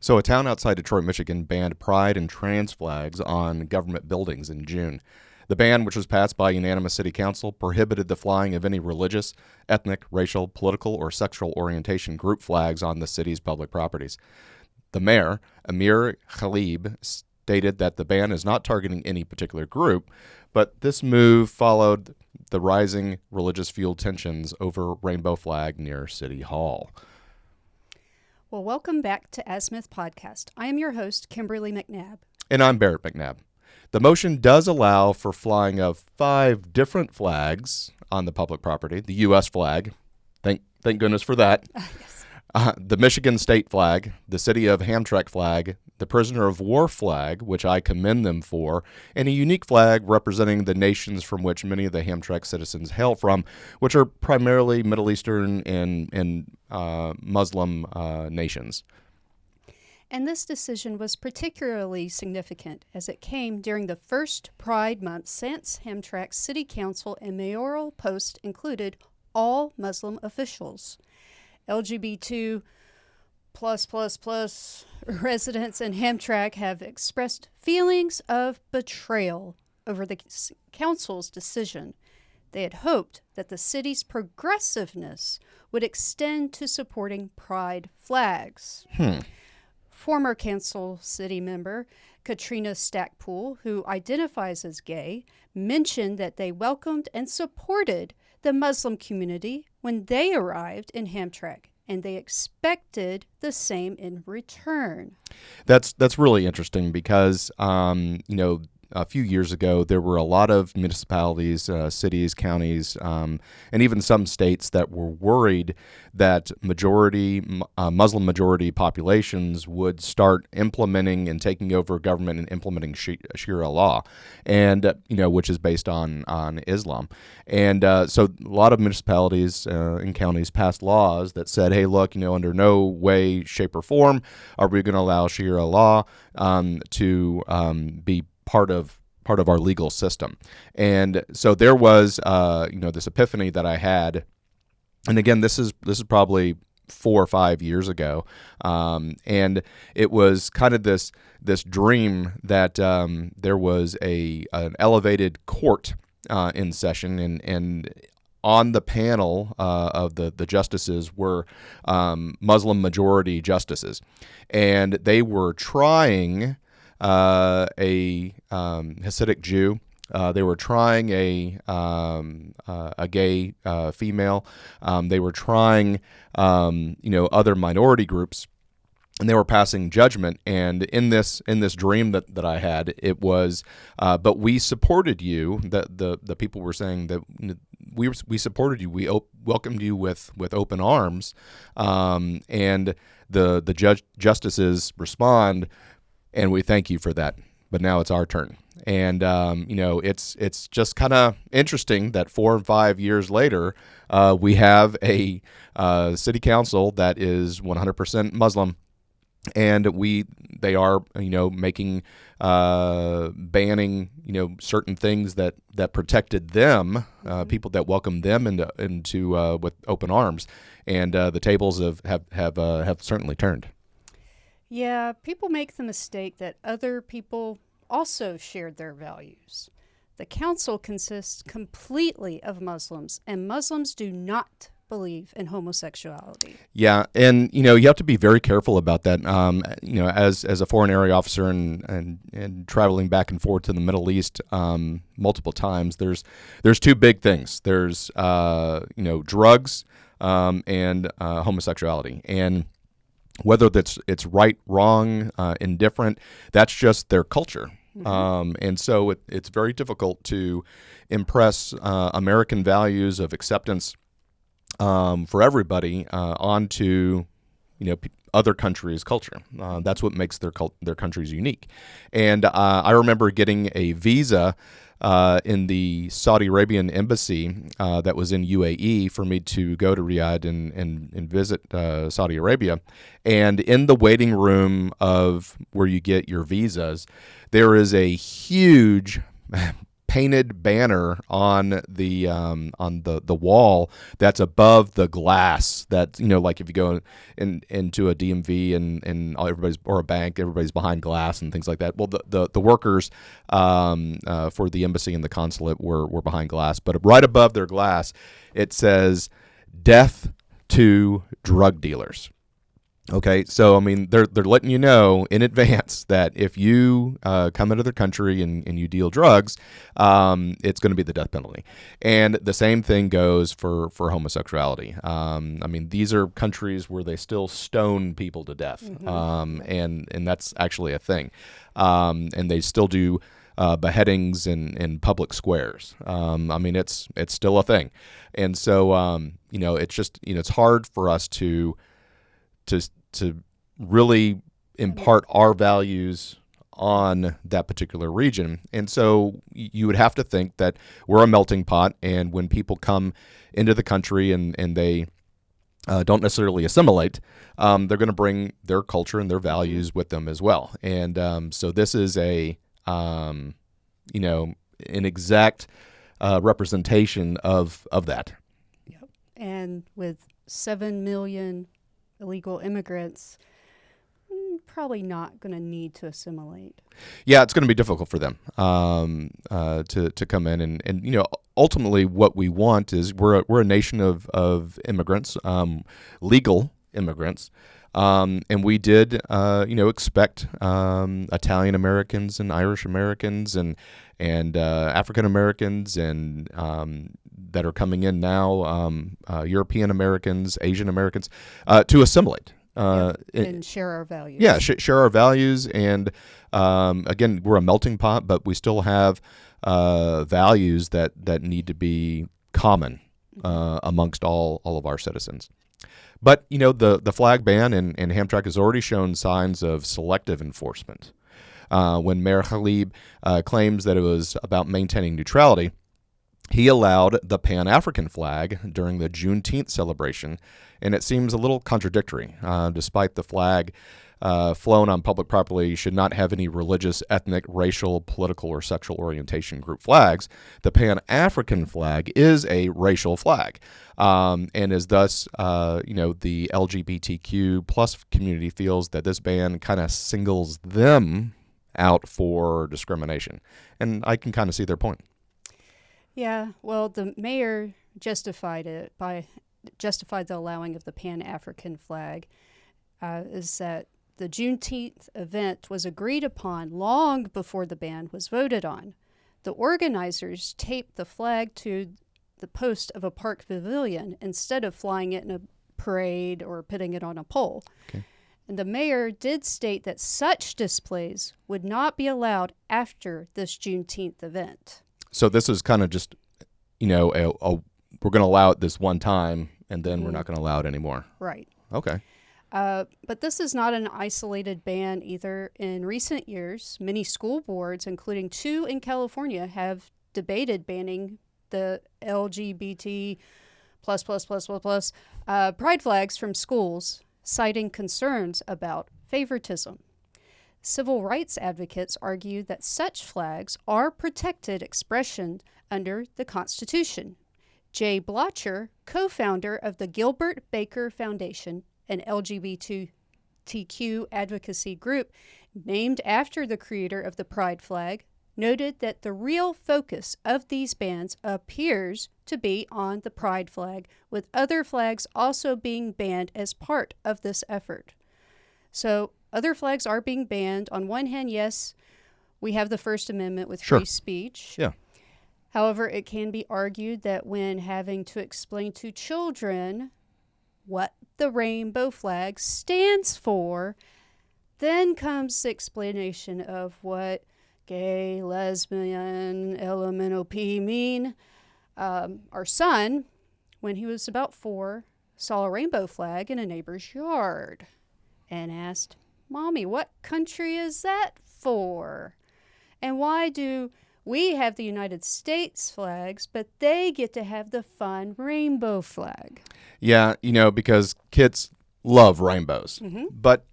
So, a town outside Detroit, Michigan banned pride and trans flags on government buildings in June. The ban, which was passed by unanimous city council, prohibited the flying of any religious, ethnic, racial, political, or sexual orientation group flags on the city's public properties. The mayor, Amir Khalib, stated that the ban is not targeting any particular group, but this move followed the rising religious-fueled tensions over rainbow flag near City Hall. Well, welcome back to Azimuth Podcast. I am your host, Kimberly McNabb. And I'm Barrett McNabb. The motion does allow for flying of 5 different flags on the public property. The U.S. flag, thank goodness for that. Yes. The Michigan state flag, the City of Hamtramck flag, the Prisoner of War flag, which I commend them for, and a unique flag representing the nations from which many of the Hamtramck citizens hail from, which are primarily Middle Eastern and Muslim nations. And this decision was particularly significant as it came during the first Pride Month since Hamtramck's City Council and mayoral post included all Muslim officials. LGBT residents in Hamtramck have expressed feelings of betrayal over the council's decision. They had hoped that the city's progressiveness would extend to supporting pride flags. Former council city member Katrina Stackpool, who identifies as gay, mentioned that they welcomed and supported the Muslim community when they arrived in Hamtramck, and they expected the same in return. That's really interesting because, a few years ago, there were a lot of municipalities, cities, counties, and even some states that were worried that Muslim majority populations would start implementing and taking over government and implementing Sharia law, and which is based on Islam. And so a lot of municipalities and counties passed laws that said, hey, look, under no way, shape, or form are we going to allow Sharia law to be part of our legal system. And so there was this epiphany that I had, and again, this is probably 4 or 5 years ago, and it was kind of this dream that there was an elevated court in session, and on the panel of the justices were Muslim majority justices, and they were trying a Hasidic Jew. They were trying a gay female. They were trying other minority groups, and they were passing judgment. And in this dream that I had, it was, but we supported you. The people were saying that we supported you. We welcomed you with open arms. And the justices respond, and we thank you for that, but now it's our turn. And, it's just kind of interesting that 4 and 5 years later, we have a city council that is 100% Muslim, and they are, making, banning, certain things that protected them, people that welcomed them into with open arms. And the tables have certainly turned. Yeah, people make the mistake that other people also shared their values. The council consists completely of Muslims, and Muslims do not believe in homosexuality. Yeah, and you have to be very careful about that. As a foreign area officer and traveling back and forth to the Middle East multiple times, there's 2 big things. There's drugs and homosexuality, and whether it's right, wrong, indifferent, that's just their culture. And so it's very difficult to impress American values of acceptance for everybody onto other countries' culture. That's what makes their countries unique. And I remember getting a visa in the Saudi Arabian embassy that was in UAE for me to go to Riyadh and visit Saudi Arabia. And in the waiting room of where you get your visas, there is a huge painted banner on the wall that's above the glass. That, like if you go into a DMV and everybody's, or a bank, everybody's behind glass and things like that. Well, the workers for the embassy and the consulate were behind glass, but right above their glass it says "Death to drug dealers." Okay, so I mean, they're letting you know in advance that if you come into their country and you deal drugs, it's going to be the death penalty. And the same thing goes for homosexuality. I mean, these are countries where they still stone people to death, and that's actually a thing. And they still do beheadings in public squares. I mean, it's still a thing. And so, it's just, it's hard for us to really impart our values on that particular region. And so you would have to think that we're a melting pot, and when people come into the country and they don't necessarily assimilate, they're going to bring their culture and their values with them as well. And so this is an exact representation of that. Yep. And with 7 million illegal immigrants, probably not going to need to assimilate. Yeah, it's going to be difficult for them to come in, and ultimately what we want is we're a nation of immigrants, legal immigrants, and we did expect Italian Americans and Irish Americans and African Americans and that are coming in now, European Americans, Asian Americans, to assimilate. And share our values. Yeah, share our values. And again, we're a melting pot, but we still have values that need to be common amongst all of our citizens. But, the flag ban in Hamtramck has already shown signs of selective enforcement. When Mayor Khalib claims that it was about maintaining neutrality, he allowed the Pan-African flag during the Juneteenth celebration, and it seems a little contradictory. Despite the flag flown on public property should not have any religious, ethnic, racial, political, or sexual orientation group flags, the Pan-African flag is a racial flag, and is thus, the LGBTQ plus community feels that this ban kind of singles them out for discrimination. And I can kind of see their point. Yeah, well, the mayor justified the allowing of the Pan-African flag is that the Juneteenth event was agreed upon long before the ban was voted on. The organizers taped the flag to the post of a park pavilion instead of flying it in a parade or putting it on a pole. Okay. And the mayor did state that such displays would not be allowed after this Juneteenth event. So this is kind of just, we're going to allow it this one time, and then we're not going to allow it anymore. Right. Okay. But this is not an isolated ban either. In recent years, many school boards, including 2 in California, have debated banning the LGBT pride flags from schools, citing concerns about favoritism. Civil rights advocates argue that such flags are protected expression under the Constitution. Jay Blocher, co-founder of the Gilbert Baker Foundation, an LGBTQ advocacy group named after the creator of the pride flag, noted that the real focus of these bans appears to be on the pride flag, with other flags also being banned as part of this effort. So other flags are being banned. On one hand, yes, we have the First Amendment with free speech. Yeah. However, it can be argued that when having to explain to children what the rainbow flag stands for, then comes the explanation of what gay, lesbian, LMNOP mean. Our son, when he was about 4, saw a rainbow flag in a neighbor's yard and asked, "Mommy, what country is that for? And why do we have the United States flags, but they get to have the fun rainbow flag?" Yeah, because kids love rainbows. Mm-hmm. But,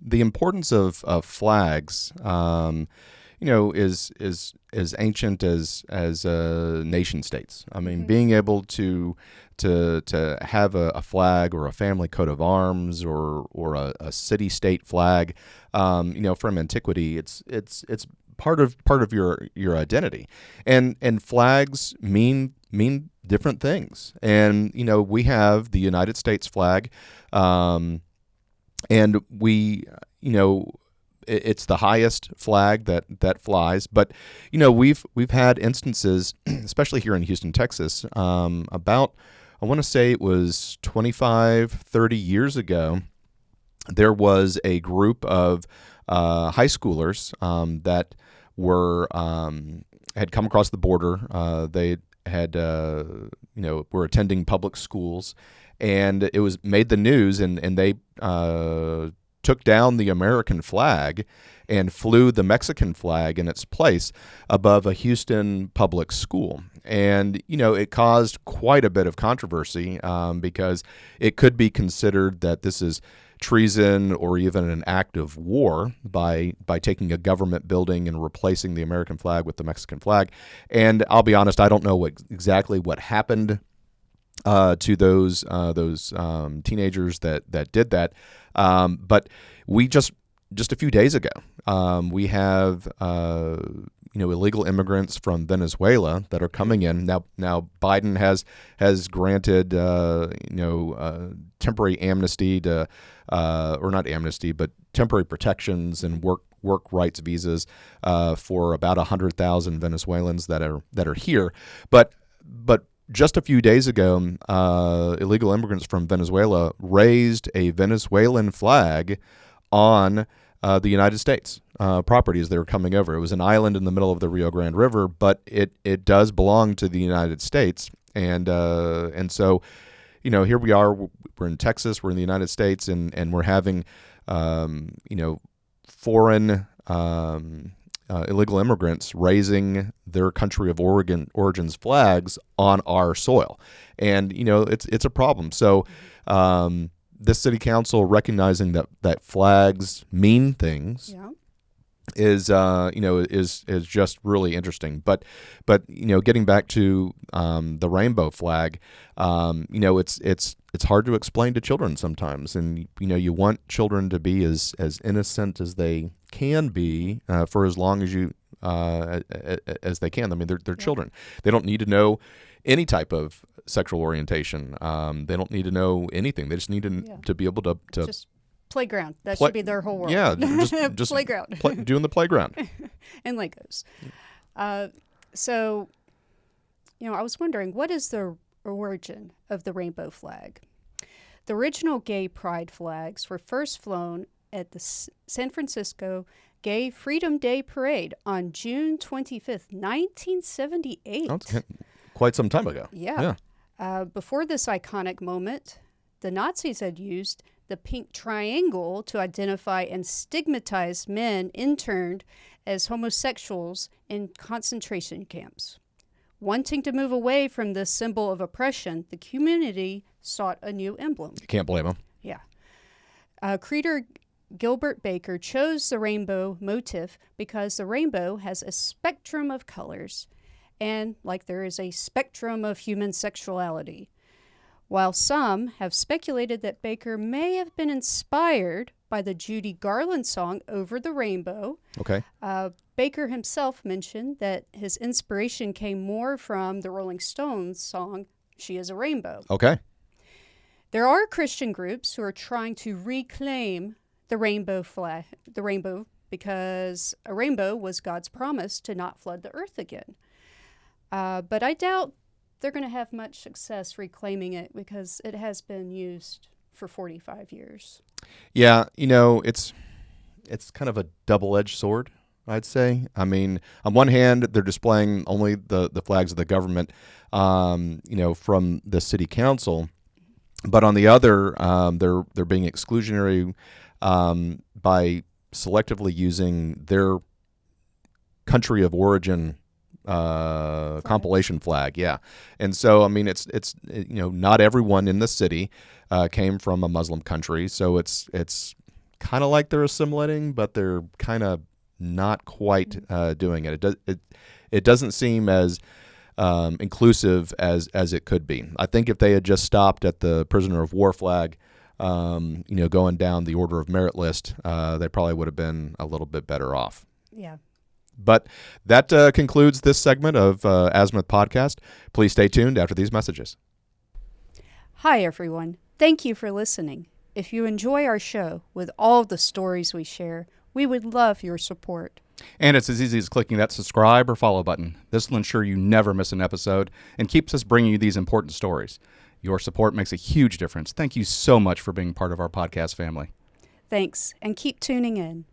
the importance of flags, is as ancient as nation states. I mean, being able to have a flag or a family coat of arms or a city state flag, from antiquity, it's part of your identity, and flags mean different things. And we have the United States flag, and we it's the highest flag that flies. But we've had instances, especially here in Houston, Texas, about, I want to say it was 25, 30 years ago, there was a group of high schoolers that were had come across the border. They had were attending public schools, and it was made the news, and they took down the American flag and flew the Mexican flag in its place above a Houston public school. And, it caused quite a bit of controversy because it could be considered that this is treason or even an act of war by taking a government building and replacing the American flag with the Mexican flag. And I'll be honest, I don't know exactly what happened to those teenagers that did that. But we just a few days ago, we have illegal immigrants from Venezuela that are coming in now. Biden has granted temporary amnesty to or not amnesty, but temporary protections and work rights visas for about 100,000 Venezuelans that are here. But just a few days ago, illegal immigrants from Venezuela raised a Venezuelan flag on the United States properties they were coming over. It was an island in the middle of the Rio Grande River, but it does belong to the United States. And so, here we are. We're in Texas. We're in the United States, and we're having, foreign illegal immigrants raising their country of origins flags on our soil, and it's a problem. So this city council recognizing that flags mean things. Yeah. Is just really interesting, but getting back to the rainbow flag, it's hard to explain to children sometimes, and you want children to be as innocent as they can be for as long as as they can. I mean, they're children; they don't need to know any type of sexual orientation. They don't need to know anything. They just need to be able to just playground. That should be their whole world. Yeah, just playground. Doing the playground. And Legos. So, I was wondering, what is the origin of the rainbow flag? The original gay pride flags were first flown at the San Francisco Gay Freedom Day Parade on June 25th, 1978. That's quite some time ago. Yeah. Before this iconic moment, the Nazis had used the pink triangle to identify and stigmatize men interned as homosexuals in concentration camps. Wanting to move away from this symbol of oppression, the community sought a new emblem. You can't blame them. Yeah. Creator Gilbert Baker chose the rainbow motif because the rainbow has a spectrum of colors, and like there is a spectrum of human sexuality. While some have speculated that Baker may have been inspired by the Judy Garland song Over the Rainbow. Okay. Baker himself mentioned that his inspiration came more from the Rolling Stones song She is a Rainbow. Okay. There are Christian groups who are trying to reclaim the rainbow flag, because a rainbow was God's promise to not flood the earth again. But I doubt they're going to have much success reclaiming it because it has been used for 45 years. Yeah, it's kind of a double-edged sword, I'd say. I mean, on one hand, they're displaying only the flags of the government, from the city council, but on the other, they're being exclusionary by selectively using their country of origin compilation flag. Yeah. And so, I mean, it's not everyone in the city came from a Muslim country. So it's kind of like they're assimilating, but they're kind of not quite doing it. It doesn't seem as inclusive as it could be. I think if they had just stopped at the prisoner of war flag, going down the order of merit list, they probably would have been a little bit better off. Yeah. But that concludes this segment of Azimuth Podcast. Please stay tuned after these messages. Hi, everyone. Thank you for listening. If you enjoy our show with all the stories we share, we would love your support. And it's as easy as clicking that subscribe or follow button. This will ensure you never miss an episode and keeps us bringing you these important stories. Your support makes a huge difference. Thank you so much for being part of our podcast family. Thanks, and keep tuning in.